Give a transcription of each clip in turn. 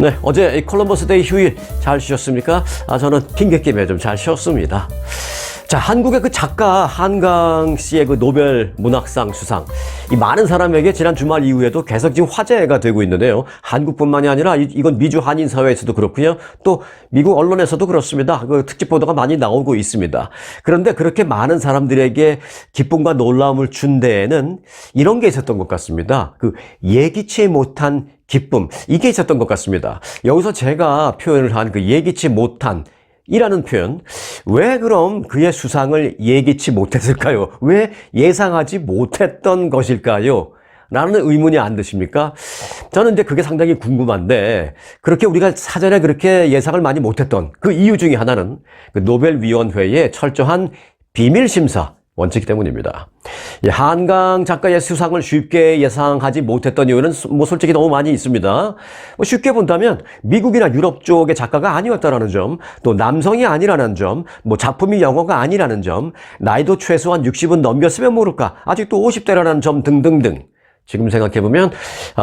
네, 어제 이 콜럼버스 데이 휴일 잘 쉬셨습니까? 저는 핑계김에 좀 잘 쉬었습니다. 자, 한국의 그 작가 한강 씨의 그 노벨 문학상 수상. 이 많은 사람에게 지난 주말 이후에도 계속 지금 화제가 되고 있는데요. 한국뿐만이 아니라 이건 미주 한인 사회에서도 그렇고요. 또 미국 언론에서도 그렇습니다. 그 특집 보도가 많이 나오고 있습니다. 그런데 그렇게 많은 사람들에게 기쁨과 놀라움을 준 데에는 이런 게 있었던 것 같습니다. 그 예기치 못한 기쁨. 이게 있었던 것 같습니다. 여기서 제가 표현을 한 그 예기치 못한 이라는 표현, 왜 그럼 그의 수상을 예기치 못했을까요? 왜 예상하지 못했던 것일까요? 라는 의문이 안 드십니까? 저는 이제 그게 상당히 궁금한데, 그렇게 우리가 사전에 그렇게 예상을 많이 못했던 그 이유 중에 하나는 그 노벨위원회의 철저한 비밀심사 원칙 때문입니다. 한강 작가의 수상을 쉽게 예상하지 못했던 이유는 솔직히 너무 많이 있습니다. 쉽게 본다면 미국이나 유럽 쪽의 작가가 아니었다라는 점, 또 남성이 아니라는 점, 작품이 영어가 아니라는 점, 나이도 최소한 60은 넘겼으면 모를까, 아직도 50대라는 점 등등등. 지금 생각해보면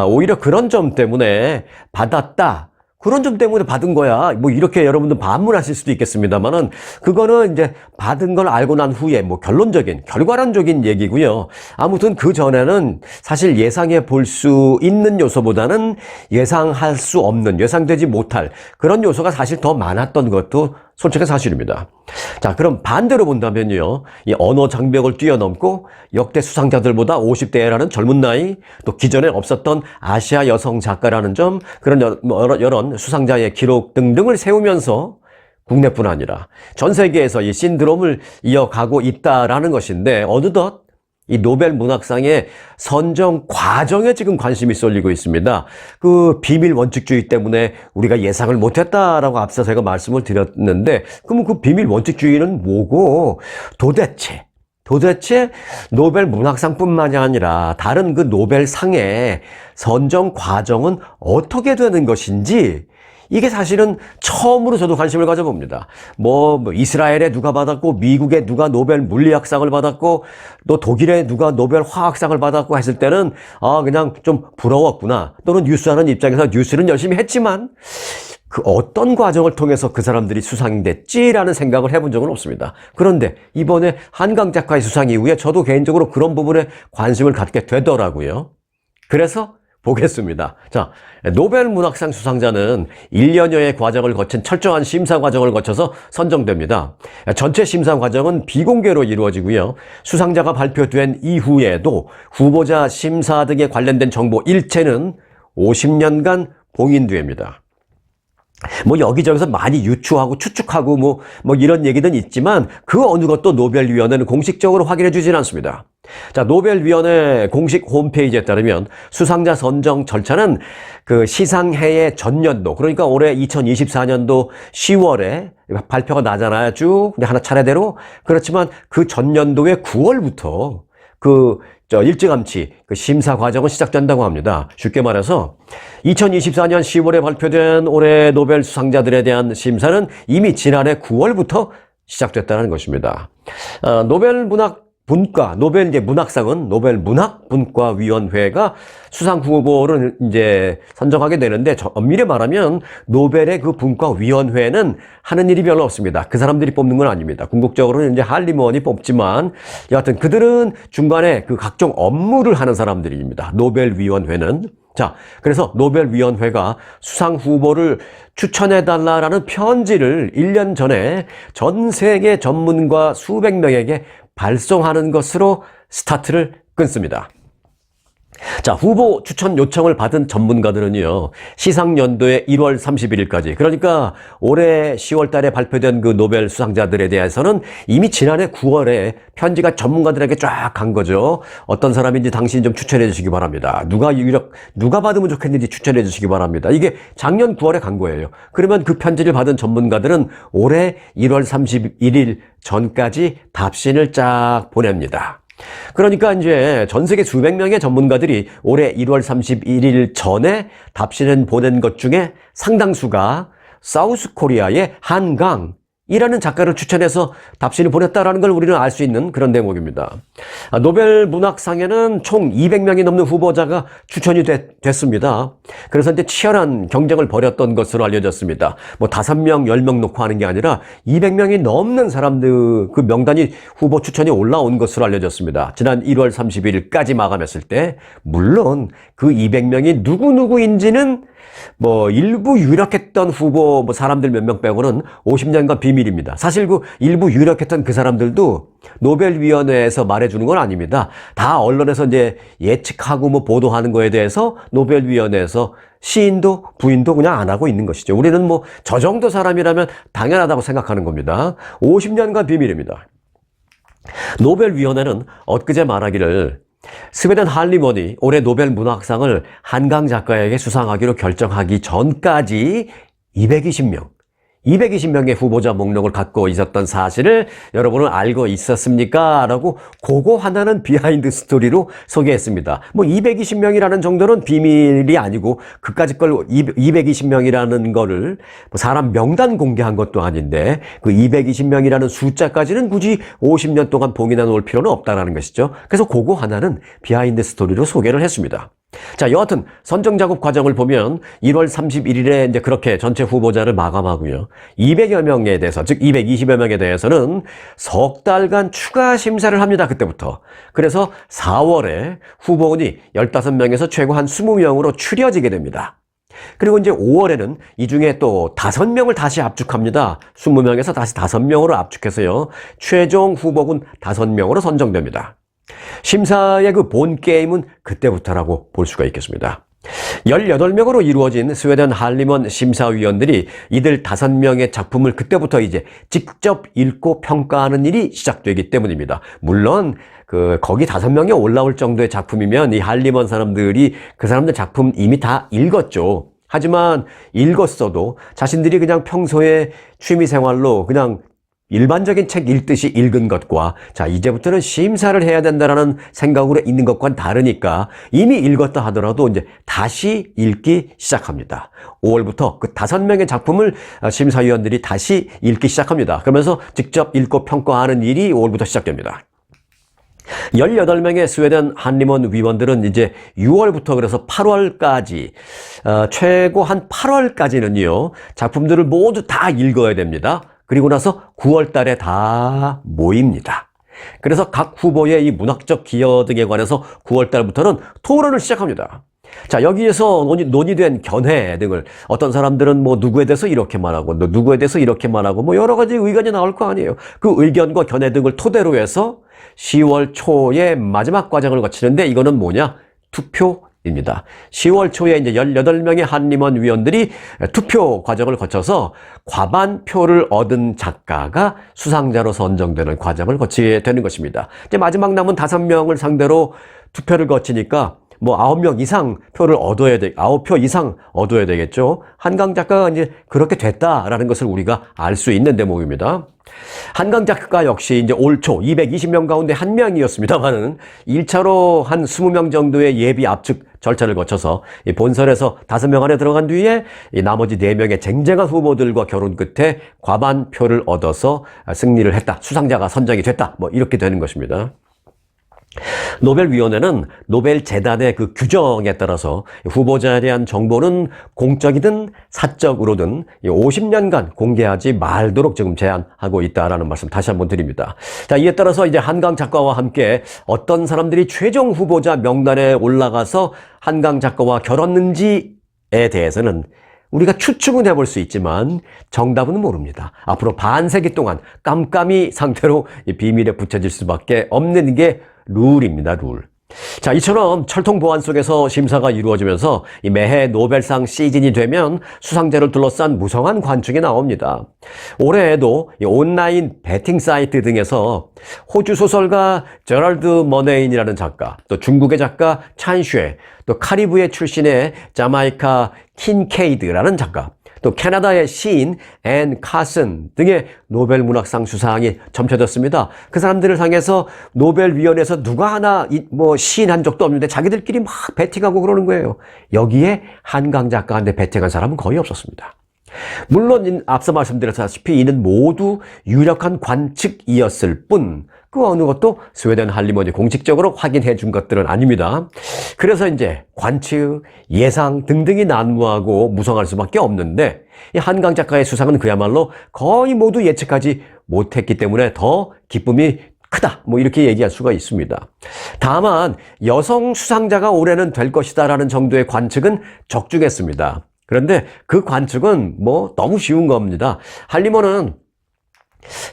오히려 그런 점 때문에 받았다. 그런 점 때문에 받은 거야. 이렇게 여러분들 반문하실 수도 있겠습니다만은, 그거는 이제 받은 걸 알고 난 후에 결론적인, 결과론적인 얘기고요. 아무튼 그 전에는 사실 예상해 볼 수 있는 요소보다는 예상할 수 없는, 예상되지 못할 그런 요소가 사실 더 많았던 것도 솔직한 사실입니다. 자, 그럼 반대로 본다면요. 이 언어 장벽을 뛰어넘고 역대 수상자들보다 50대라는 젊은 나이, 또 기존에 없었던 아시아 여성 작가라는 점, 그런 여러 수상자의 기록 등등을 세우면서 국내뿐 아니라 전 세계에서 이 신드롬을 이어가고 있다라는 것인데, 어느덧 이 노벨 문학상의 선정 과정에 지금 관심이 쏠리고 있습니다. 그 비밀 원칙주의 때문에 우리가 예상을 못했다라고 앞서 제가 말씀을 드렸는데, 그러면 그 비밀 원칙주의는 뭐고, 도대체 노벨 문학상뿐만이 아니라 다른 그 노벨상의 선정 과정은 어떻게 되는 것인지, 이게 사실은 처음으로 저도 관심을 가져봅니다. 이스라엘에 누가 받았고, 미국에 누가 노벨 물리학상을 받았고, 또 독일에 누가 노벨 화학상을 받았고 했을 때는, 그냥 좀 부러웠구나. 또는 뉴스하는 입장에서 뉴스는 열심히 했지만, 그 어떤 과정을 통해서 그 사람들이 수상이 됐지라는 생각을 해본 적은 없습니다. 그런데 이번에 한강 작가의 수상 이후에 저도 개인적으로 그런 부분에 관심을 갖게 되더라고요. 그래서 보겠습니다. 자, 노벨 문학상 수상자는 1년여의 과정을 거친 철저한 심사 과정을 거쳐서 선정됩니다. 전체 심사 과정은 비공개로 이루어지고요. 수상자가 발표된 이후에도 후보자 심사 등에 관련된 정보 일체는 50년간 봉인됩니다. 여기저기서 많이 유추하고 추측하고 이런 얘기는 있지만, 그 어느 것도 노벨위원회는 공식적으로 확인해 주진 않습니다. 자, 노벨위원회 공식 홈페이지에 따르면 수상자 선정 절차는 그 시상회의 전년도, 그러니까 올해 2024년도 10월에 발표가 나잖아요. 쭉 하나 차례대로. 그렇지만 그 전년도의 9월부터 일찌감치 심사 과정은 시작된다고 합니다. 쉽게 말해서 2024년 10월에 발표된 올해 노벨 수상자들에 대한 심사는 이미 지난해 9월부터 시작됐다는 것입니다. 노벨 문학상은 노벨 문학분과위원회가 수상 후보를 이제 선정하게 되는데, 엄밀히 말하면 노벨의 그 분과위원회는 하는 일이 별로 없습니다. 그 사람들이 뽑는 건 아닙니다. 궁극적으로는 이제 할리먼이 뽑지만, 여하튼 그들은 중간에 그 각종 업무를 하는 사람들입니다. 노벨위원회는. 자, 그래서 노벨위원회가 수상 후보를 추천해달라라는 편지를 1년 전에 전 세계 전문가 수백 명에게 발송하는 것으로 스타트를 끊습니다. 자, 후보 추천 요청을 받은 전문가들은요, 시상연도의 1월 31일까지, 그러니까 올해 10월 달에 발표된 그 노벨 수상자들에 대해서는 이미 지난해 9월에 편지가 전문가들에게 쫙 간 거죠. 어떤 사람인지 당신 좀 추천해 주시기 바랍니다. 누가 받으면 좋겠는지 추천해 주시기 바랍니다. 이게 작년 9월에 간 거예요. 그러면 그 편지를 받은 전문가들은 올해 1월 31일 전까지 답신을 쫙 보냅니다. 그러니까 이제 전 세계 수백 명의 전문가들이 올해 1월 31일 전에 답신을 보낸 것 중에 상당수가 사우스 코리아의 한강, 이라는 작가를 추천해서 답신을 보냈다라는 걸 우리는 알 수 있는 그런 대목입니다. 노벨 문학상에는 총 200명이 넘는 후보자가 추천이 됐습니다. 그래서 이제 치열한 경쟁을 벌였던 것으로 알려졌습니다. 뭐 5명, 10명 놓고 하는 게 아니라 200명이 넘는 사람들 그 명단이 후보 추천이 올라온 것으로 알려졌습니다. 지난 1월 30일까지 마감했을 때 물론 그 200명이 누구누구인지는 뭐 일부 유력했던 후보 뭐 사람들 몇 명 빼고는 50년간 비밀입니다. 사실 그 일부 유력했던 그 사람들도 노벨위원회에서 말해주는 건 아닙니다. 다 언론에서 이제 예측하고 뭐 보도하는 거에 대해서 노벨위원회에서 시인도 부인도 그냥 안 하고 있는 것이죠. 우리는 뭐 저 정도 사람이라면 당연하다고 생각하는 겁니다. 50년간 비밀입니다. 노벨위원회는 엊그제 말하기를 스웨덴 할리먼이 올해 노벨 문학상을 한강 작가에게 수상하기로 결정하기 전까지 220명의 후보자 목록을 갖고 있었던 사실을 여러분은 알고 있었습니까? 라고 그거 하나는 비하인드 스토리로 소개했습니다. 뭐 220명이라는 정도는 비밀이 아니고 그까짓 걸 220명이라는 거를 사람 명단 공개한 것도 아닌데 그 220명이라는 숫자까지는 굳이 50년 동안 봉인해 놓을 필요는 없다라는 것이죠. 그래서 그거 하나는 비하인드 스토리로 소개를 했습니다. 자, 여하튼 선정 작업 과정을 보면 1월 31일에 이제 그렇게 전체 후보자를 마감하고요. 200여 명에 대해서, 즉 220여 명에 대해서는 석 달간 추가 심사를 합니다. 그때부터. 그래서 4월에 후보군이 15명에서 최고 한 20명으로 추려지게 됩니다. 그리고 이제 5월에는 이 중에 또 5명을 다시 압축합니다. 20명에서 다시 5명으로 압축해서요. 최종 후보군 5명으로 선정됩니다. 심사의 그 본 게임은 그때부터라고 볼 수가 있겠습니다. 18명으로 이루어진 스웨덴 할리먼 심사위원들이 이들 5명의 작품을 그때부터 이제 직접 읽고 평가하는 일이 시작되기 때문입니다. 물론 거기 5명이 올라올 정도의 작품이면 이 할리먼 사람들이 그 사람들 작품 이미 다 읽었죠. 하지만 읽었어도 자신들이 그냥 평소에 취미생활로 그냥 일반적인 책 읽듯이 읽은 것과 자 이제부터는 심사를 해야 된다라는 생각으로 읽는 것과는 다르니까 이미 읽었다 하더라도 이제 다시 읽기 시작합니다. 5월부터 그 5명의 작품을 심사위원들이 다시 읽기 시작합니다. 그러면서 직접 읽고 평가하는 일이 5월부터 시작됩니다. 18명의 스웨덴 한리먼 위원들은 이제 6월부터 그래서 8월까지 최고 한 8월까지는요 작품들을 모두 다 읽어야 됩니다. 그리고 나서 9월 달에 다 모입니다. 그래서 각 후보의 이 문학적 기여 등에 관해서 9월 달부터는 토론을 시작합니다. 자, 여기에서 논의된 견해 등을 어떤 사람들은 뭐 누구에 대해서 이렇게 말하고 누구에 대해서 이렇게 말하고 뭐 여러 가지 의견이 나올 거 아니에요. 그 의견과 견해 등을 토대로 해서 10월 초에 마지막 과정을 거치는데 이거는 뭐냐? 투표입니다. 10월 초에 이제 18명의 한림원 위원들이 투표 과정을 거쳐서 과반 표를 얻은 작가가 수상자로 선정되는 과정을 거치게 되는 것입니다. 이제 마지막 남은 5명을 상대로 투표를 거치니까 뭐 9명 이상 표를 얻어야 9표 이상 얻어야 되겠죠. 한강 작가가 이제 그렇게 됐다라는 것을 우리가 알 수 있는 대목입니다. 한강 작가 역시 이제 올 초 220명 가운데 1명이었습니다만은 1차로 한 20명 정도의 예비 압축 절차를 거쳐서 본선에서 5명 안에 들어간 뒤에 나머지 4명의 쟁쟁한 후보들과 결혼 끝에 과반 표를 얻어서 승리를 했다. 수상자가 선정이 됐다. 뭐 이렇게 되는 것입니다. 노벨위원회는 노벨재단의 그 규정에 따라서 후보자에 대한 정보는 공적이든 사적으로든 50년간 공개하지 말도록 지금 제한하고 있다라는 말씀 다시 한번 드립니다. 자, 이에 따라서 이제 한강 작가와 함께 어떤 사람들이 최종 후보자 명단에 올라가서 한강 작가와 결혼했는지에 대해서는 우리가 추측은 해볼 수 있지만 정답은 모릅니다. 앞으로 반세기 동안 깜깜이 상태로 비밀에 붙여질 수밖에 없는 게 룰입니다, 룰. 자, 이처럼 철통 보안 속에서 심사가 이루어지면서 매해 노벨상 시즌이 되면 수상자를 둘러싼 무성한 관중이 나옵니다. 올해에도 온라인 베팅 사이트 등에서 호주 소설가 제럴드 머네인이라는 작가, 또 중국의 작가 찬쉐, 또 카리브해 출신의 자마이카 킨케이드라는 작가, 또 캐나다의 시인 앤 카슨 등의 노벨 문학상 수상이 점쳐졌습니다. 그 사람들을 향해서 노벨위원회에서 누가 하나 뭐 시인한 적도 없는데 자기들끼리 막 배팅하고 그러는 거예요. 여기에 한강 작가한테 배팅한 사람은 거의 없었습니다. 물론 앞서 말씀드렸다시피 이는 모두 유력한 관측이었을 뿐 그 어느 것도 스웨덴 할리먼이 공식적으로 확인해 준 것들은 아닙니다. 그래서 이제 관측, 예상 등등이 난무하고 무성할 수밖에 없는데 이 한강 작가의 수상은 그야말로 거의 모두 예측하지 못했기 때문에 더 기쁨이 크다, 뭐 이렇게 얘기할 수가 있습니다. 다만 여성 수상자가 올해는 될 것이다라는 정도의 관측은 적중했습니다. 그런데 그 관측은 뭐 너무 쉬운 겁니다. 할리먼은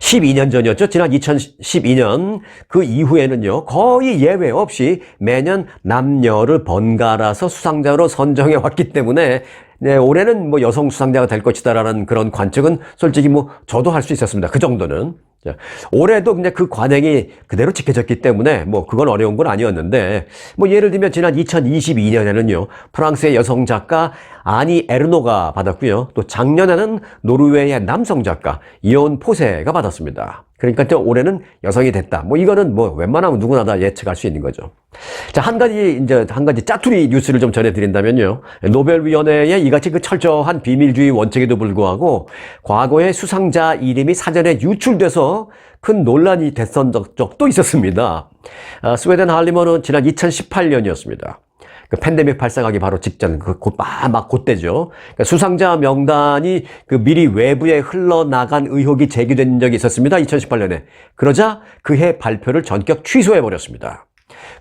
12년 전이었죠. 지난 2012년 그 이후에는요. 거의 예외 없이 매년 남녀를 번갈아서 수상자로 선정해 왔기 때문에 네, 올해는 뭐 여성 수상자가 될 것이다라는 그런 관측은 솔직히 뭐 저도 할 수 있었습니다. 그 정도는. 자, 올해도 그냥 그 관행이 그대로 지켜졌기 때문에 뭐 그건 어려운 건 아니었는데 뭐 예를 들면 지난 2022년에는요. 프랑스의 여성 작가 아니 에르노가 받았고요. 또 작년에는 노르웨이의 남성 작가 이온 포세가 받았습니다. 그러니까 또 올해는 여성이 됐다. 뭐 이거는 뭐 웬만하면 누구나 다 예측할 수 있는 거죠. 자, 한 가지 짜투리 뉴스를 좀 전해드린다면요. 노벨위원회의 이같이 그 철저한 비밀주의 원칙에도 불구하고 과거에 수상자 이름이 사전에 유출돼서 큰 논란이 됐던 적도 있었습니다. 스웨덴 할리먼은 지난 2018년이었습니다. 그 팬데믹 발생하기 바로 직전, 막 그때죠. 그러니까 수상자 명단이 그 미리 외부에 흘러나간 의혹이 제기된 적이 있었습니다. 2018년에. 그러자 그해 발표를 전격 취소해버렸습니다.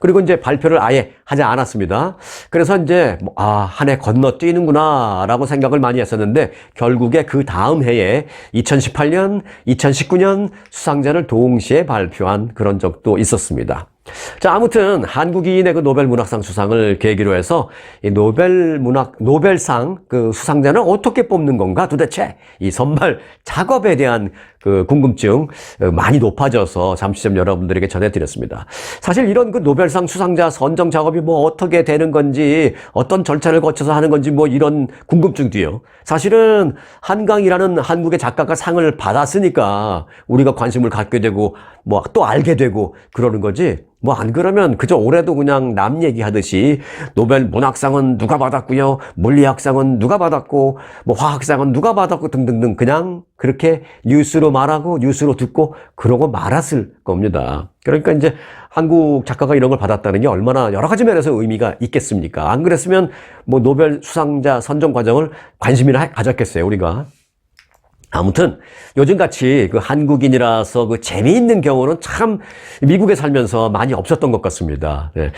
그리고 이제 발표를 아예 하지 않았습니다. 그래서 이제 한 해 건너뛰는구나 라고 생각을 많이 했었는데 결국에 그 다음 해에 2018년, 2019년 수상자를 동시에 발표한 그런 적도 있었습니다. 자, 아무튼 한국인의 그 노벨 문학상 수상을 계기로 해서 이 노벨상 그 수상자는 어떻게 뽑는 건가 도대체 이 선발 작업에 대한 그 궁금증 많이 높아져서 잠시 좀 여러분들에게 전해드렸습니다. 사실 이런 그 노벨상 수상자 선정 작업이 뭐 어떻게 되는 건지 어떤 절차를 거쳐서 하는 건지 뭐 이런 궁금증도요. 사실은 한강이라는 한국의 작가가 상을 받았으니까 우리가 관심을 갖게 되고 뭐 또 알게 되고 그러는 거지. 뭐 안 그러면 그저 올해도 그냥 남 얘기하듯이 노벨 문학상은 누가 받았고요. 물리학상은 누가 받았고 뭐 화학상은 누가 받았고 등등등 그냥 그렇게 뉴스로 말하고 뉴스로 듣고 그러고 말았을 겁니다. 그러니까 이제 한국 작가가 이런 걸 받았다는 게 얼마나 여러 가지 면에서 의미가 있겠습니까? 안 그랬으면 뭐 노벨 수상자 선정 과정을 관심이나 가졌겠어요, 우리가. 아무튼 요즘같이 그 한국인이라서 그 재미있는 경우는 참 미국에 살면서 많이 없었던 것 같습니다. 네.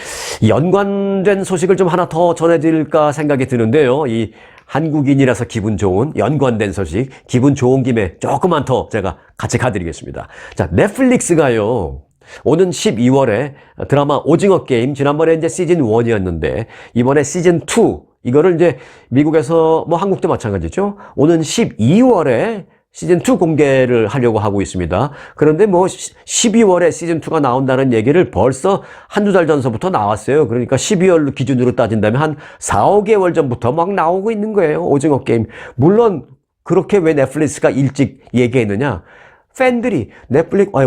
연관된 소식을 좀 하나 더 전해드릴까 생각이 드는데요. 이 한국인이라서 기분 좋은 연관된 소식, 기분 좋은 김에 조금만 더 제가 같이 가드리겠습니다. 자, 넷플릭스가요. 오는 12월에 드라마 오징어 게임, 지난번에 이제 시즌 1이었는데 이번에 시즌 2 이거를 이제 미국에서 뭐 한국도 마찬가지죠. 오는 12월에 시즌2 공개를 하려고 하고 있습니다. 그런데 뭐 12월에 시즌2가 나온다는 얘기를 벌써 한두 달 전서부터 나왔어요. 그러니까 12월 기준으로 따진다면 한 4, 5개월 전부터 막 나오고 있는 거예요. 오징어 게임. 물론 그렇게 왜 넷플릭스가 일찍 얘기했느냐. 팬들이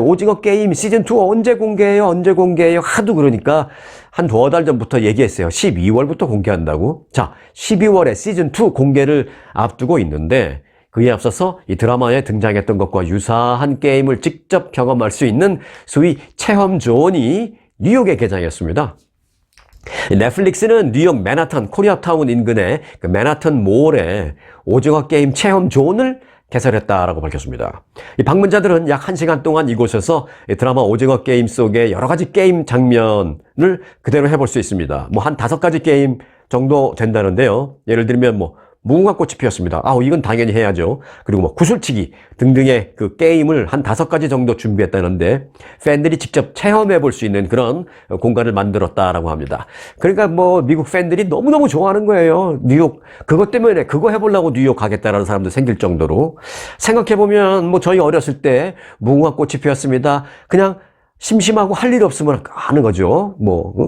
오징어 게임 시즌2 언제 공개해요? 하도 그러니까 한 두어 달 전부터 얘기했어요. 12월부터 공개한다고. 자, 12월에 시즌2 공개를 앞두고 있는데 그에 앞서서 이 드라마에 등장했던 것과 유사한 게임을 직접 경험할 수 있는 소위 체험 존이 뉴욕에 개장했습니다. 넷플릭스는 뉴욕 맨하탄 코리아타운 인근의 그 맨하탄 몰에 오징어 게임 체험 존을 개설했다라고 밝혔습니다. 이 방문자들은 약 1시간 동안 이곳에서 드라마 오징어 게임 속의 여러 가지 게임 장면을 그대로 해볼 수 있습니다. 뭐 한 5가지 게임 정도 된다는데요. 예를 들면 뭐 무궁화꽃이 피었습니다. 이건 당연히 해야죠. 그리고 뭐 구슬치기 등등의 그 게임을 한 5가지 정도 준비했다는데 팬들이 직접 체험해 볼 수 있는 그런 공간을 만들었다라고 합니다. 그러니까 뭐 미국 팬들이 너무너무 좋아하는 거예요. 뉴욕 그것 때문에 그거 해보려고 뉴욕 가겠다라는 사람도 생길 정도로 생각해 보면 뭐 저희 어렸을 때 무궁화꽃이 피었습니다. 그냥 심심하고 할 일 없으면 하는 거죠.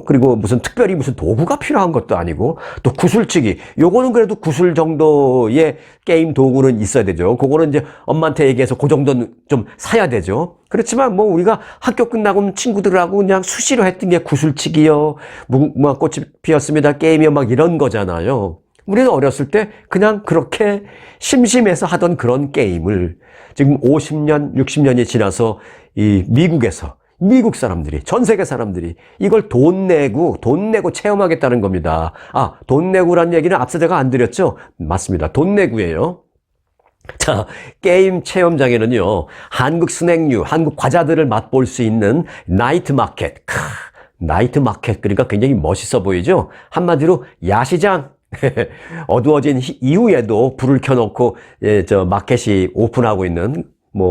그리고 무슨 특별히 무슨 도구가 필요한 것도 아니고, 또 구슬치기. 요거는 그래도 구슬 정도의 게임 도구는 있어야 되죠. 그거는 이제 엄마한테 얘기해서 그 정도는 좀 사야 되죠. 그렇지만 뭐 우리가 학교 끝나고 친구들하고 그냥 수시로 했던 게 구슬치기요. 무궁화꽃이 피었습니다. 게임이요. 막 이런 거잖아요. 우리는 어렸을 때 그냥 그렇게 심심해서 하던 그런 게임을 지금 50년, 60년이 지나서 이 미국에서 미국 사람들이, 전 세계 사람들이 이걸 돈 내고 체험하겠다는 겁니다. 아, 돈 내고란 얘기는 앞서 제가 안 드렸죠? 맞습니다. 돈 내고예요. 자, 게임 체험장에는요, 한국 스낵류, 한국 과자들을 맛볼 수 있는 나이트 마켓. 나이트 마켓, 그러니까 굉장히 멋있어 보이죠? 한마디로 야시장. 어두워진 이후에도 불을 켜놓고, 마켓이 오픈하고 있는,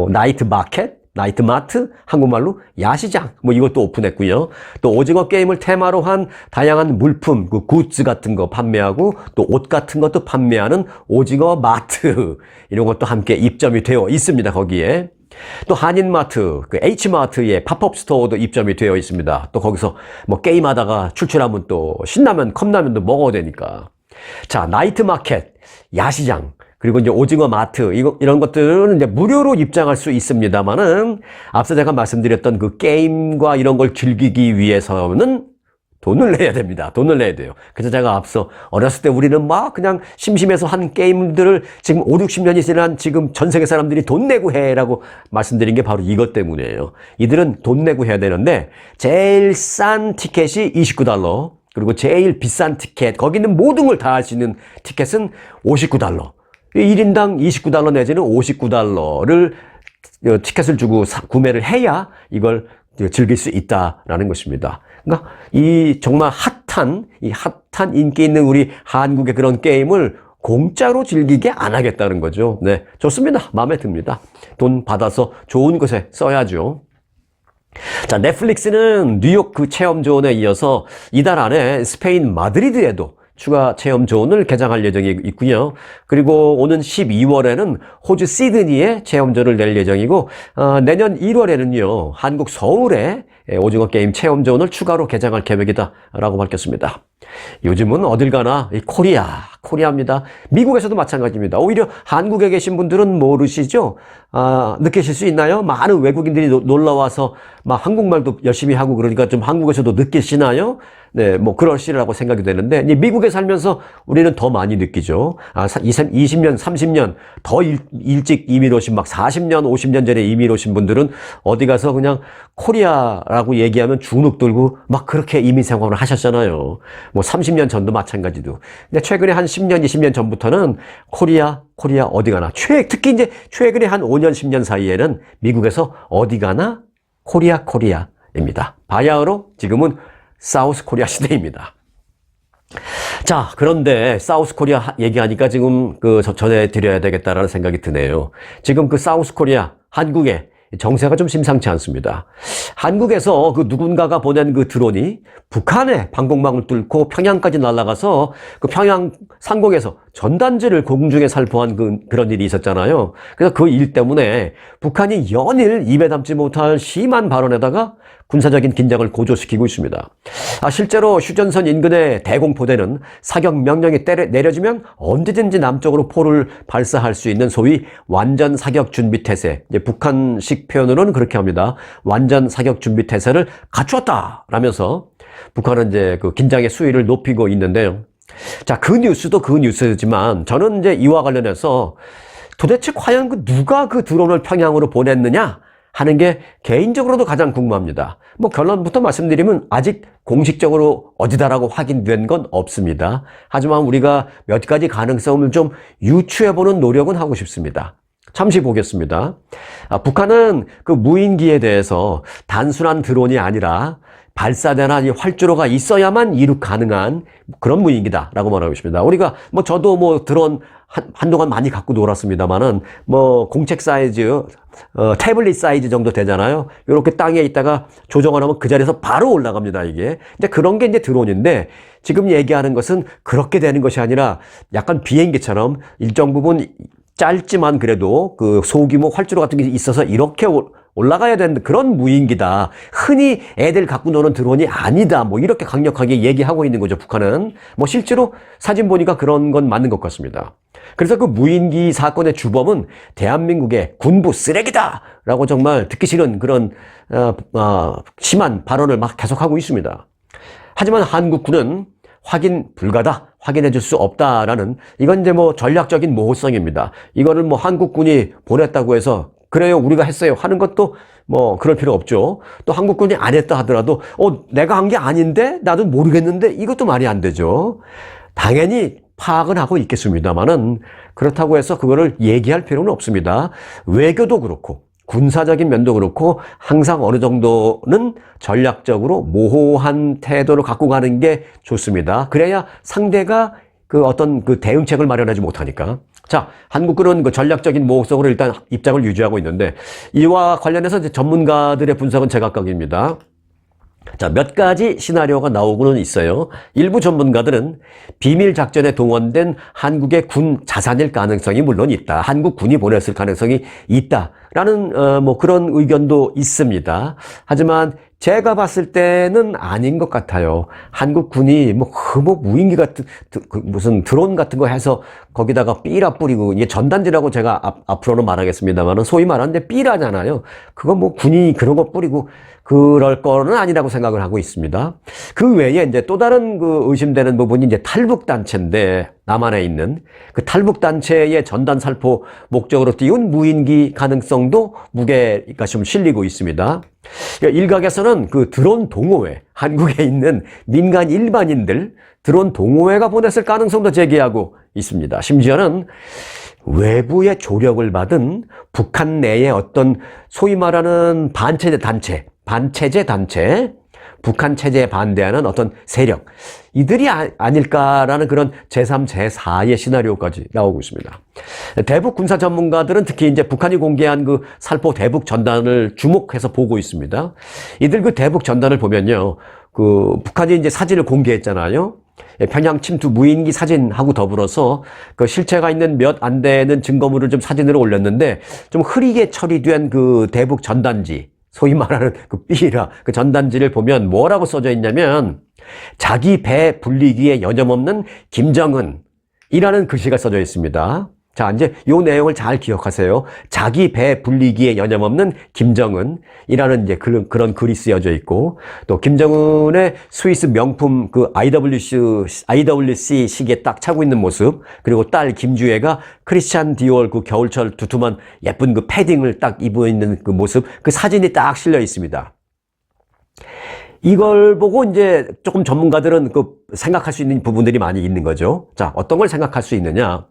나이트 마켓? 나이트 마트? 한국말로 야시장. 이것도 오픈했고요. 또 오징어 게임을 테마로 한 다양한 물품, 그 굿즈 같은 거 판매하고 또 옷 같은 것도 판매하는 오징어 마트. 이런 것도 함께 입점이 되어 있습니다, 거기에. 또 한인마트, 그 H마트의 팝업 스토어도 입점이 되어 있습니다. 또 거기서 게임하다가 출출하면 또 신라면, 컵라면도 먹어야 되니까. 자, 나이트 마켓, 야시장. 그리고 이제 오징어 마트, 이런 것들은 이제 무료로 입장할 수 있습니다만은, 앞서 제가 말씀드렸던 그 게임과 이런 걸 즐기기 위해서는 돈을 내야 됩니다. 돈을 내야 돼요. 그래서 제가 앞서 어렸을 때 우리는 그냥 심심해서 한 게임들을 지금 5, 60년이 지난 지금 전 세계 사람들이 돈 내고 해라고 말씀드린 게 바로 이것 때문이에요. 이들은 돈 내고 해야 되는데, 제일 싼 티켓이 $29, 그리고 제일 비싼 티켓, 거기 있는 모든 걸 다 할 수 있는 티켓은 $59. 1인당 $29 내지는 $59를 티켓을 주고 구매를 해야 이걸 즐길 수 있다라는 것입니다. 그러니까 이 정말 핫한 인기 있는 우리 한국의 그런 게임을 공짜로 즐기게 안 하겠다는 거죠. 네, 좋습니다. 마음에 듭니다. 돈 받아서 좋은 곳에 써야죠. 자, 넷플릭스는 뉴욕 그 체험존에 이어서 이달 안에 스페인 마드리드에도 추가 체험존을 개장할 예정이 있고요. 그리고 오는 12월에는 호주 시드니에 체험존을 낼 예정이고, 내년 1월에는요, 한국 서울에 오징어 게임 체험존을 추가로 개장할 계획이다라고 밝혔습니다. 요즘은 어딜 가나 이 코리아입니다. 미국에서도 마찬가지입니다. 오히려 한국에 계신 분들은 모르시죠? 느끼실 수 있나요? 많은 외국인들이 놀러와서 막 한국말도 열심히 하고 그러니까 좀 한국에서도 느끼시나요? 네, 그러시라고 생각이 되는데, 미국에 살면서 우리는 더 많이 느끼죠. 20년, 30년 더 일찍 이민 오신 40년, 50년 전에 이민 오신 분들은 어디 가서 그냥 코리아라고 얘기하면 주눅 들고 그렇게 이민 생활을 하셨잖아요. 30년 전도 마찬가지도. 근데 최근에 한 10년, 20년 전부터는 코리아 어디 가나. 특히 이제 최근에 한 5년, 10년 사이에는 미국에서 어디 가나 코리아입니다. 바야흐로 지금은 사우스 코리아 시대입니다. 자, 그런데 사우스 코리아 얘기하니까 지금 전해드려야 되겠다라는 생각이 드네요. 지금 그 사우스 코리아, 한국에 정세가 좀 심상치 않습니다. 한국에서 그 누군가가 보낸 그 드론이 북한의 방공망을 뚫고 평양까지 날아가서 그 평양 상공에서 전단지를 공중에 살포한 그런 일이 있었잖아요. 그래서 그 일 때문에 북한이 연일 입에 담지 못할 심한 발언에다가 군사적인 긴장을 고조시키고 있습니다. 실제로 휴전선 인근의 대공포대는 사격 명령이 내려지면 언제든지 남쪽으로 포를 발사할 수 있는 소위 완전 사격 준비 태세, 이제 북한식 표현으로는 그렇게 합니다. 완전 사격 준비 태세를 갖추었다 라면서 북한은 이제 그 긴장의 수위를 높이고 있는데요. 자, 그 뉴스도 그 뉴스지만 저는 이제 이와 관련해서 도대체 과연 누가 그 드론을 평양으로 보냈느냐 하는 게 개인적으로도 가장 궁금합니다. 결론부터 말씀드리면 아직 공식적으로 어디다라고 확인된 건 없습니다. 하지만 우리가 몇 가지 가능성을 좀 유추해보는 노력은 하고 싶습니다. 잠시 보겠습니다. 북한은 그 무인기에 대해서 단순한 드론이 아니라 발사대나 활주로가 있어야만 이륙 가능한 그런 무인기다라고 말하고 있습니다. 우리가 저도 드론 한동안 많이 갖고 놀았습니다만은 공책 사이즈, 태블릿 사이즈 정도 되잖아요. 이렇게 땅에 있다가 조정을 하면 그 자리에서 바로 올라갑니다, 이게. 근데 그런 게 이제 드론인데 지금 얘기하는 것은 그렇게 되는 것이 아니라 약간 비행기처럼 일정 부분 짧지만 그래도 그 소규모 활주로 같은 게 있어서 이렇게 올라가야 되는 그런 무인기다. 흔히 애들 갖고 노는 드론이 아니다. 이렇게 강력하게 얘기하고 있는 거죠, 북한은. 실제로 사진 보니까 그런 건 맞는 것 같습니다. 그래서 그 무인기 사건의 주범은 대한민국의 군부 쓰레기다! 라고 정말 듣기 싫은 그런, 심한 발언을 계속하고 있습니다. 하지만 한국군은 확인 불가다, 확인해 줄 수 없다라는, 이건 이제 뭐 전략적인 모호성입니다. 이거를 뭐 한국군이 보냈다고 해서 그래요, 우리가 했어요 하는 것도 뭐 그럴 필요 없죠. 또 한국군이 안 했다 하더라도 내가 한 게 아닌데 나도 모르겠는데, 이것도 말이 안 되죠. 당연히 파악은 하고 있겠습니다만은 그렇다고 해서 그거를 얘기할 필요는 없습니다. 외교도 그렇고 군사적인 면도 그렇고 항상 어느 정도는 전략적으로 모호한 태도를 갖고 가는 게 좋습니다. 그래야 상대가 그 어떤 그 대응책을 마련하지 못하니까. 자, 한국군은 그 전략적인 모호성으로 일단 입장을 유지하고 있는데, 이와 관련해서 이제 전문가들의 분석은 제각각입니다. 자, 몇 가지 시나리오가 나오고는 있어요. 일부 전문가들은 비밀 작전에 동원된 한국의 군 자산일 가능성이 물론 있다. 한국 군이 보냈을 가능성이 있다라는 뭐 그런 의견도 있습니다. 하지만 제가 봤을 때는 아닌 것 같아요. 한국 군이 뭐 무인기 같은 무슨 드론 같은 거 해서 거기다가 삐라 뿌리고, 이게 전단지라고 제가 앞으로는 말하겠습니다만은 소위 말하는데 삐라잖아요. 그거 뭐 군이 그런 거 뿌리고 그럴 거는 아니라고 생각을 하고 있습니다. 그 외에 이제 또 다른 그 의심되는 부분이 이제 탈북단체인데, 남한에 있는 그 탈북단체의 전단 살포 목적으로 띄운 무인기 가능성도 무게가 좀 실리고 있습니다. 일각에서는 그 드론 동호회, 한국에 있는 민간 일반인들 드론 동호회가 보냈을 가능성도 제기하고 있습니다. 심지어는 외부의 조력을 받은 북한 내의 어떤 소위 말하는 반체제 단체, 북한 체제에 반대하는 어떤 세력, 이들이 아닐까라는 그런 제3, 제4의 시나리오까지 나오고 있습니다. 대북 군사 전문가들은 특히 이제 북한이 공개한 그 살포 대북 전단을 주목해서 보고 있습니다. 이들 그 대북 전단을 보면요, 그 북한이 이제 사진을 공개했잖아요. 평양 침투 무인기 사진하고 더불어서 그 실체가 있는 몇 안 되는 증거물을 좀 사진으로 올렸는데, 좀 흐리게 처리된 그 대북 전단지, 소위 말하는 그 삐라, 그 전단지를 보면 뭐라고 써져 있냐면, 자기 배 불리기에 여념없는 김정은이라는 글씨가 써져 있습니다. 자, 이제 요 내용을 잘 기억하세요. 자기 배 불리기에 여념없는 김정은이라는 이제 그런 글이 쓰여져 있고, 또 김정은의 스위스 명품 그 IWC 시계 딱 차고 있는 모습, 그리고 딸 김주혜가 크리스찬 디올 그 겨울철 두툼한 예쁜 그 패딩을 딱 입고 있는 그 모습, 그 사진이 딱 실려 있습니다. 이걸 보고 이제 조금 전문가들은 그 생각할 수 있는 부분들이 많이 있는 거죠. 자, 어떤 걸 생각할 수 있느냐?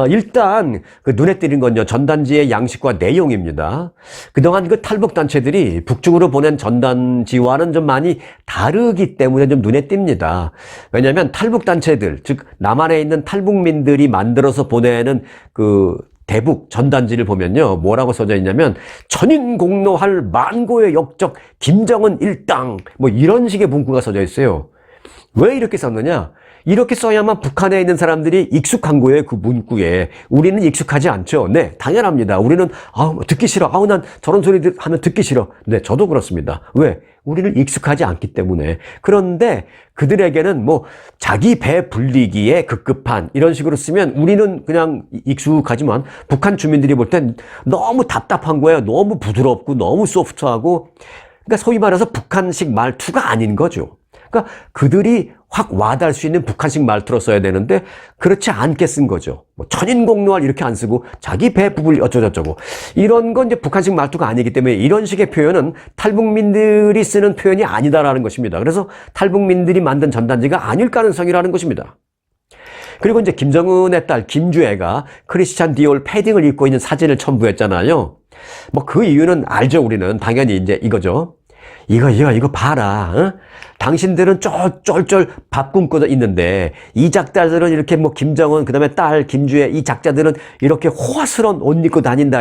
일단 그 눈에 띄는 건요, 전단지의 양식과 내용입니다. 그동안 그 탈북 단체들이 북쪽으로 보낸 전단지와는 좀 많이 다르기 때문에 좀 눈에 띕니다. 왜냐하면 탈북 단체들, 즉 남한에 있는 탈북민들이 만들어서 보내는 그 대북 전단지를 보면요, 뭐라고 써져 있냐면, 천인공노할 만고의 역적 김정은 일당, 뭐 이런 식의 문구가 써져 있어요. 왜 이렇게 썼느냐? 이렇게 써야만 북한에 있는 사람들이 익숙한 거예요, 그 문구에. 우리는 익숙하지 않죠. 네, 당연합니다. 우리는 듣기 싫어. 난 저런 소리 하면 듣기 싫어. 네, 저도 그렇습니다. 왜? 우리는 익숙하지 않기 때문에. 그런데 그들에게는 뭐 자기 배 불리기에 급급한 이런 식으로 쓰면 우리는 그냥 익숙하지만 북한 주민들이 볼 땐 너무 답답한 거예요. 너무 부드럽고 너무 소프트하고, 그러니까 소위 말해서 북한식 말투가 아닌 거죠. 그러니까 그들이 확 와닿을 수 있는 북한식 말투로 써야 되는데 그렇지 않게 쓴 거죠. 뭐 천인공노할 이렇게 안 쓰고 자기 배 부불 어쩌고저쩌고, 이런 건 이제 북한식 말투가 아니기 때문에 이런 식의 표현은 탈북민들이 쓰는 표현이 아니다라는 것입니다. 그래서 탈북민들이 만든 전단지가 아닐 가능성이라는 것입니다. 그리고 이제 김정은의 딸 김주혜가 크리스찬 디올 패딩을 입고 있는 사진을 첨부했잖아요. 뭐 그 이유는 알죠. 우리는 당연히 이제 이거죠. 이거 봐라. 어? 당신들은 쫄쫄 밥 굶고 있는데 이 작자들은 이렇게 뭐 김정은, 그 다음에 딸 김주혜, 이 작자들은 이렇게 호화스러운 옷 입고 다닌다.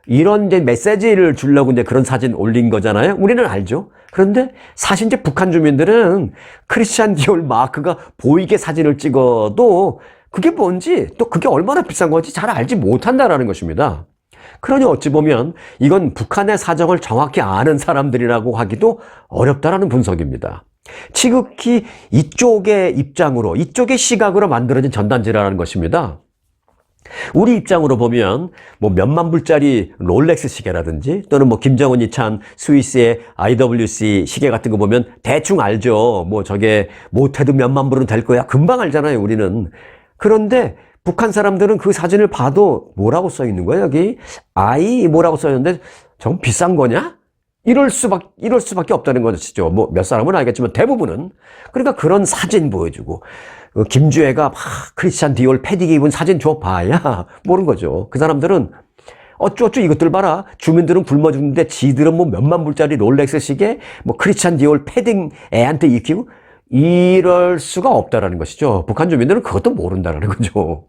이런 이제 메시지를 주려고 이제 그런 사진 올린 거잖아요. 우리는 알죠. 그런데 사실 이제 북한 주민들은 크리스찬 디올 마크가 보이게 사진을 찍어도 그게 뭔지, 또 그게 얼마나 비싼 건지 잘 알지 못한다라는 것입니다. 그러니 어찌 보면 이건 북한의 사정을 정확히 아는 사람들이라고 하기도 어렵다라는 분석입니다. 지극히 이쪽의 입장으로, 이쪽의 시각으로 만들어진 전단지라는 것입니다. 우리 입장으로 보면 뭐 몇만 불짜리 롤렉스 시계라든지 또는 뭐 김정은이 찬 스위스의 IWC 시계 같은 거 보면 대충 알죠. 뭐 저게 못해도 몇만 불은 될 거야. 금방 알잖아요, 우리는. 그런데 북한 사람들은 그 사진을 봐도 뭐라고 써 있는 거야, 여기? 아이 뭐라고 써 있는데 저건 비싼 거냐? 이럴 수밖에 없다는 것이죠. 뭐 몇 사람은 알겠지만 대부분은. 그러니까 그런 사진 보여주고 김주애가 막 크리스찬 디올 패딩 입은 사진 줘봐야 모르는 거죠. 그 사람들은 어쩌어쩌 이것들 봐라. 주민들은 굶어 죽는데 지들은 뭐 몇만 불짜리 롤렉스 시계, 뭐 크리스찬 디올 패딩 애한테 입히고 이럴 수가 없다라는 것이죠. 북한 주민들은 그것도 모른다라는 거죠.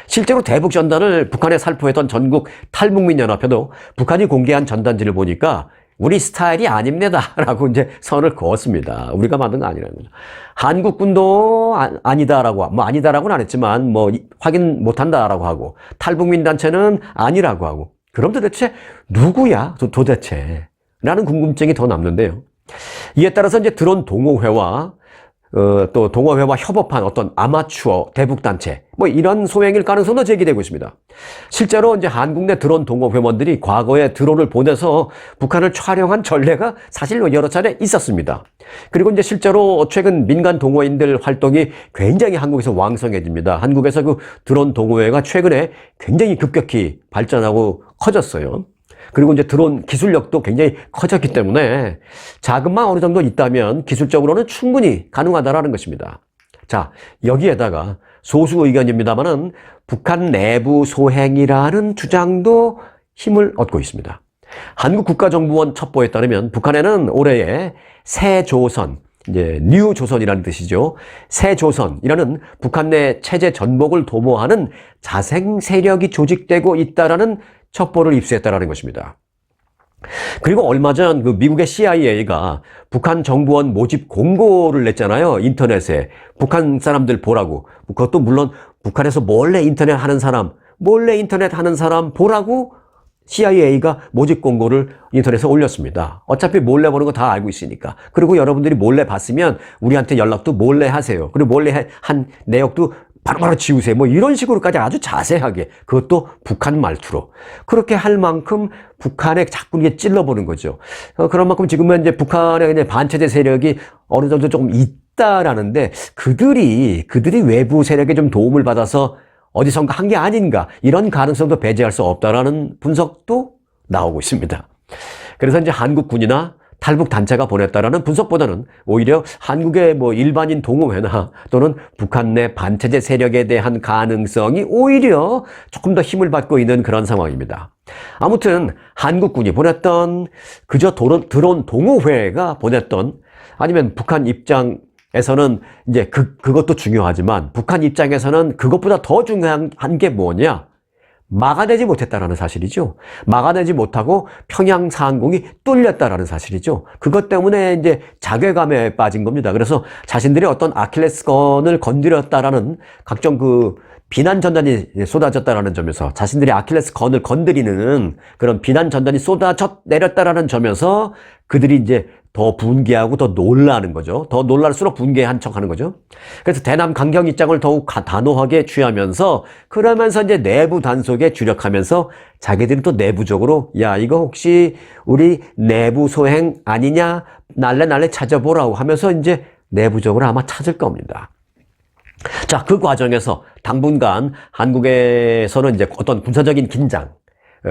실제로 대북 전단을 북한에 살포했던 전국 탈북민연합회도 북한이 공개한 전단지를 보니까 우리 스타일이 아닙니다. 라고 이제 선을 그었습니다. 우리가 만든 거 아니라는 거죠. 한국군도 아니다라고, 뭐 아니다라고는 안 했지만 뭐 확인 못 한다라고 하고 탈북민 단체는 아니라고 하고 그럼 도대체 누구야? 도대체? 라는 궁금증이 더 남는데요. 이에 따라서 이제 드론 동호회와 또 동호회와 협업한 어떤 아마추어 대북단체 뭐 이런 소행일 가능성도 제기되고 있습니다. 실제로 이제 한국 내 드론 동호회원들이 과거에 드론을 보내서 북한을 촬영한 전례가 사실 여러 차례 있었습니다. 그리고 이제 실제로 최근 민간 동호인들 활동이 굉장히 한국에서 왕성해집니다. 한국에서 그 드론 동호회가 최근에 굉장히 급격히 발전하고 커졌어요. 그리고 이제 드론 기술력도 굉장히 커졌기 때문에 자금만 어느 정도 있다면 기술적으로는 충분히 가능하다라는 것입니다. 자, 여기에다가 소수 의견입니다만은 북한 내부 소행이라는 주장도 힘을 얻고 있습니다. 한국 국가정보원 첩보에 따르면 북한에는 올해에 새조선, 이제 뉴조선이라는 뜻이죠. 새조선이라는 북한 내 체제 전복을 도모하는 자생 세력이 조직되고 있다라는 첩보를 입수했다라는 것입니다. 그리고 얼마 전 그 미국의 CIA가 북한 정보원 모집 공고를 냈잖아요. 인터넷에 북한 사람들 보라고. 그것도 물론 북한에서 몰래 인터넷 하는 사람 보라고 CIA가 모집 공고를 인터넷에 올렸습니다. 어차피 몰래 보는 거 다 알고 있으니까. 그리고 여러분들이 몰래 봤으면 우리한테 연락도 몰래 하세요. 그리고 몰래 한 내역도 바로바로 지우세요. 뭐 이런 식으로까지 아주 자세하게 그것도 북한 말투로 그렇게 할 만큼 북한에 자꾸 이게 찔러보는 거죠. 그런 만큼 지금은 이제 북한의 이제 반체제 세력이 어느 정도 조금 있다라는데 그들이 외부 세력에 좀 도움을 받아서 어디선가 한 게 아닌가 이런 가능성도 배제할 수 없다라는 분석도 나오고 있습니다. 그래서 이제 한국군이나 탈북 단체가 보냈다라는 분석보다는 오히려 한국의 뭐 일반인 동호회나 또는 북한 내 반체제 세력에 대한 가능성이 오히려 조금 더 힘을 받고 있는 그런 상황입니다. 아무튼 한국군이 보냈던 그저 드론 동호회가 보냈던 아니면 북한 입장에서는 이제 그것도 중요하지만 북한 입장에서는 그것보다 더 중요한 게 뭐냐? 막아내지 못했다라는 사실이죠. 막아내지 못하고 평양 상공이 뚫렸다라는 사실이죠. 그것 때문에 이제 자괴감에 빠진 겁니다. 그래서 자신들이 어떤 아킬레스건을 건드렸다라는 각종 그 비난 전단이 쏟아졌다라는 점에서 자신들이 아킬레스건을 건드리는 그런 비난 전단이 쏟아져 내렸다라는 점에서 그들이 이제 더 분개하고 더 놀라는 거죠. 더 놀랄수록 분개한 척하는 거죠. 그래서 대남 강경 입장을 더욱 단호하게 취하면서 그러면서 이제 내부 단속에 주력하면서 자기들이 또 내부적으로 야 이거 혹시 우리 내부 소행 아니냐 날래 찾아보라고 하면서 이제 내부적으로 아마 찾을 겁니다. 자, 그 과정에서 당분간 한국에서는 이제 어떤 군사적인 긴장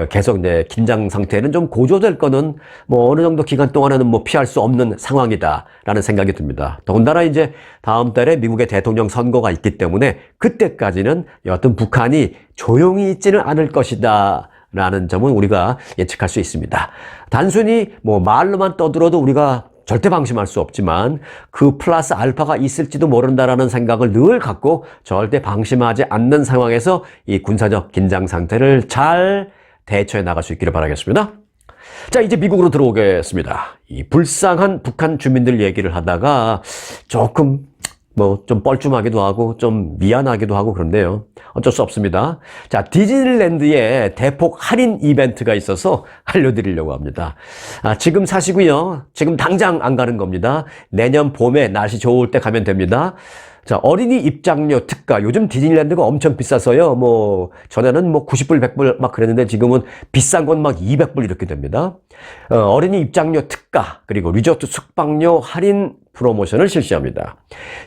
계속 이제 긴장 상태는 좀 고조될 거는 뭐 어느 정도 기간 동안에는 뭐 피할 수 없는 상황이다라는 생각이 듭니다. 더군다나 이제 다음 달에 미국의 대통령 선거가 있기 때문에 그때까지는 여하튼 북한이 조용히 있지는 않을 것이다. 라는 점은 우리가 예측할 수 있습니다. 단순히 뭐 말로만 떠들어도 우리가 절대 방심할 수 없지만 그 플러스 알파가 있을지도 모른다라는 생각을 늘 갖고 절대 방심하지 않는 상황에서 이 군사적 긴장 상태를 잘 대처해 나갈 수 있기를 바라겠습니다. 자, 이제 미국으로 들어오겠습니다. 이 불쌍한 북한 주민들 얘기를 하다가 조금 뭐 좀 뻘쭘하기도 하고 좀 미안하기도 하고 그런데요. 어쩔 수 없습니다. 자, 디즈니랜드에 대폭 할인 이벤트가 있어서 알려드리려고 합니다. 지금 사시고요. 지금 당장 안 가는 겁니다. 내년 봄에 날씨 좋을 때 가면 됩니다. 자, 어린이 입장료 특가. 요즘 디즈니랜드가 엄청 비싸서요. 뭐 전에는 뭐 90불, 100불 막 그랬는데 지금은 비싼 건 막 200불 이렇게 됩니다. 어린이 입장료 특가 그리고 리조트 숙박료 할인 프로모션을 실시합니다.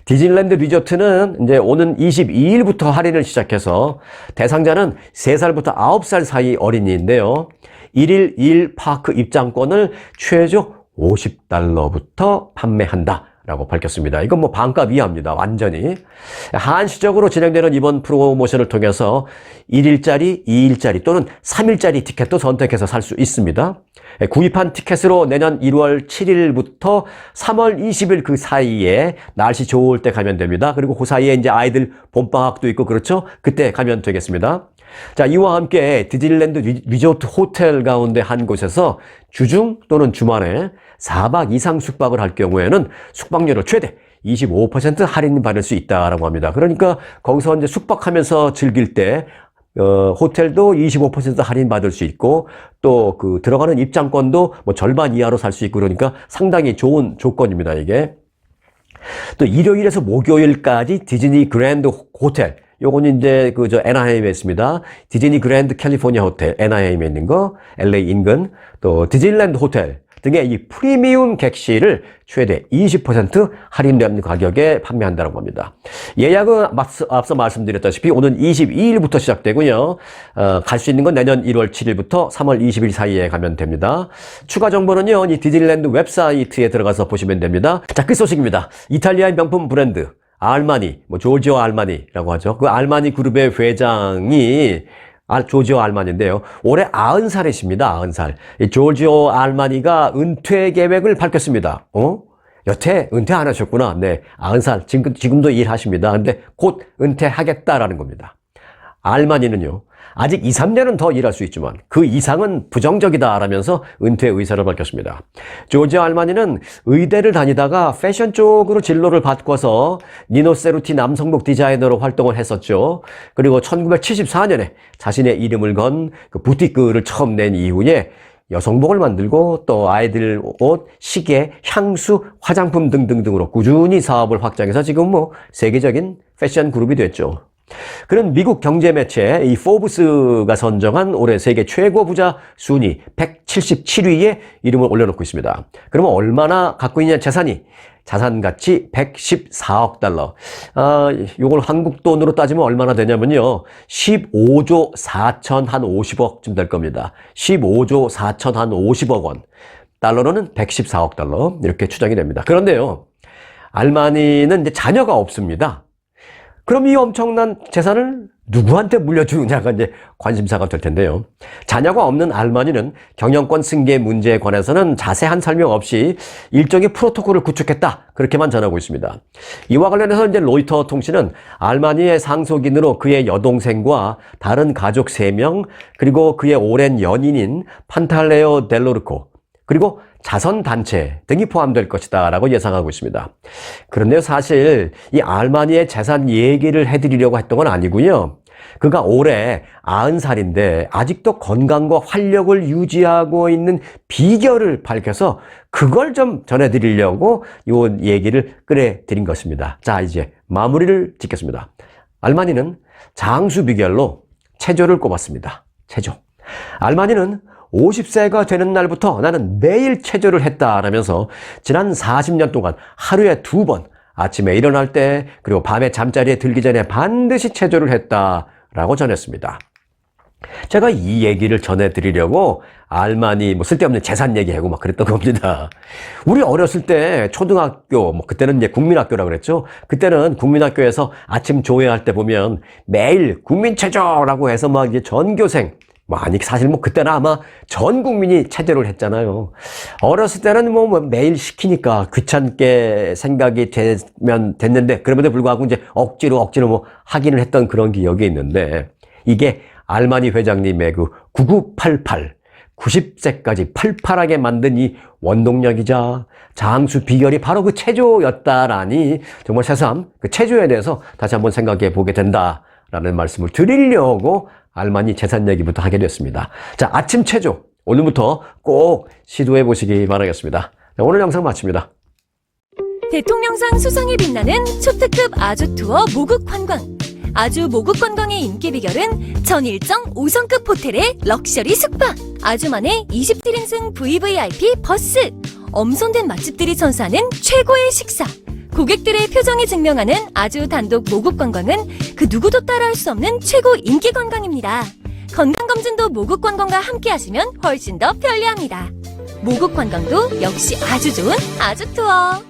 디즈니랜드 리조트는 이제 오는 22일부터 할인을 시작해서 대상자는 3살부터 9살 사이 어린이인데요. 1일 1 파크 입장권을 최저 $50부터 판매한다. 라고 밝혔습니다. 이건 뭐 반값 이하입니다. 완전히. 한시적으로 진행되는 이번 프로모션을 통해서 1일짜리, 2일짜리 또는 3일짜리 티켓도 선택해서 살 수 있습니다. 구입한 티켓으로 내년 1월 7일부터 3월 20일 그 사이에 날씨 좋을 때 가면 됩니다. 그리고 그 사이에 이제 아이들 봄방학도 있고 그렇죠? 그때 가면 되겠습니다. 자, 이와 함께 디즈니랜드 리조트 호텔 가운데 한 곳에서 주중 또는 주말에 4박 이상 숙박을 할 경우에는 숙박료를 최대 25% 할인받을 수 있다라고 합니다. 그러니까 거기서 이제 숙박하면서 즐길 때 호텔도 25% 할인받을 수 있고 또 그 들어가는 입장권도 뭐 절반 이하로 살 수 있고 그러니까 상당히 좋은 조건입니다, 이게. 또 일요일에서 목요일까지 디즈니 그랜드 호텔 요거는 이제 애나하임에 있습니다. 디즈니 그랜드 캘리포니아 호텔, 애나하임에 있는 거, LA 인근, 또 디즈니랜드 호텔 등의 이 프리미엄 객실을 최대 20% 할인된 가격에 판매한다는 겁니다. 예약은 앞서 말씀드렸다시피 오는 22일부터 시작되고요. 갈 수 있는 건 내년 1월 7일부터 3월 20일 사이에 가면 됩니다. 추가 정보는요, 이 디즈니랜드 웹사이트에 들어가서 보시면 됩니다. 자, 끝 소식입니다. 이탈리아의 명품 브랜드 알마니, 뭐 조지오 알마니라고 하죠. 그 알마니 그룹의 회장이 조지오 알마니인데요. 올해 90살이십니다. 90살. 이 조지오 알마니가 은퇴 계획을 밝혔습니다. 여태 은퇴 안 하셨구나. 네. 90살. 지금도 일하십니다. 근데 곧 은퇴하겠다라는 겁니다. 알마니는요. 아직 2, 3년은 더 일할 수 있지만 그 이상은 부정적이다라면서 은퇴 의사를 밝혔습니다. 조지오 알마니는 의대를 다니다가 패션 쪽으로 진로를 바꿔서 니노 세루티 남성복 디자이너로 활동을 했었죠. 그리고 1974년에 자신의 이름을 건 그 부티크를 처음 낸 이후에 여성복을 만들고 또 아이들 옷, 시계, 향수, 화장품 등등등으로 꾸준히 사업을 확장해서 지금 뭐 세계적인 패션 그룹이 됐죠. 그는 미국 경제 매체 이 포브스가 선정한 올해 세계 최고 부자 순위 177위에 이름을 올려놓고 있습니다. 그러면 얼마나 갖고 있냐 재산이? 자산 가치 114억 달러. 요걸 한국 돈으로 따지면 얼마나 되냐면요. 15조 4천 한 50억쯤 될 겁니다. 15조 4천 한 50억 원. 달러로는 114억 달러. 이렇게 추정이 됩니다. 그런데요. 알마니는 이제 자녀가 없습니다. 그럼 이 엄청난 재산을 누구한테 물려주느냐가 이제 관심사가 될 텐데요. 자녀가 없는 알마니는 경영권 승계 문제에 관해서는 자세한 설명 없이 일종의 프로토콜을 구축했다. 그렇게만 전하고 있습니다. 이와 관련해서 이제 로이터 통신은 알마니의 상속인으로 그의 여동생과 다른 가족 3명, 그리고 그의 오랜 연인인 판탈레오 델로르코, 그리고 자선단체 등이 포함될 것이다 라고 예상하고 있습니다. 그런데 사실 이 알마니의 재산 얘기를 해드리려고 했던 건 아니고요. 그가 올해 90살인데 아직도 건강과 활력을 유지하고 있는 비결을 밝혀서 그걸 좀 전해드리려고 이 얘기를 꺼내드린 것입니다. 자, 이제 마무리를 짓겠습니다. 알마니는 장수 비결로 체조를 꼽았습니다. 체조. 알마니는 50세가 되는 날부터 나는 매일 체조를 했다라면서 지난 40년 동안 하루에 2번 아침에 일어날 때 그리고 밤에 잠자리에 들기 전에 반드시 체조를 했다라고 전했습니다. 제가 이 얘기를 전해드리려고 알마니 뭐 쓸데없는 재산 얘기하고 막 그랬던 겁니다. 우리 어렸을 때 초등학교 뭐 그때는 이제 국민학교라 그랬죠. 그때는 국민학교에서 아침 조회할 때 보면 매일 국민체조라고 해서 막 이제 전교생 아니 사실 뭐 그때는 아마 전 국민이 체조를 했잖아요. 어렸을 때는 뭐 매일 시키니까 귀찮게 생각이 되면 됐는데 그럼에도 불구하고 이제 억지로 뭐 하기는 했던 그런 기억이 있는데 이게 알마니 회장님의 그 90세까지 팔팔하게 만든 이 원동력이자 장수 비결이 바로 그 체조였다라니 정말 새삼 그 체조에 대해서 다시 한번 생각해 보게 된다라는 말씀을 드리려고 알마니 재산 얘기부터 하게 됐습니다. 자, 아침 체조 오늘부터 꼭 시도해 보시기 바라겠습니다. 자, 오늘 영상 마칩니다. 대통령상 수상에 빛나는 초특급 아주 투어 모국 관광. 아주 모국 관광의 인기 비결은 전 일정 5성급 호텔의 럭셔리 숙박, 아주만의 20대1승 VVIP 버스, 엄선된 맛집들이 선사하는 최고의 식사, 고객들의 표정이 증명하는 아주 단독 모국 관광은 그 누구도 따라할 수 없는 최고 인기 관광입니다. 건강검진도 모국 관광과 함께 하시면 훨씬 더 편리합니다. 모국 관광도 역시 아주 좋은 아주 투어.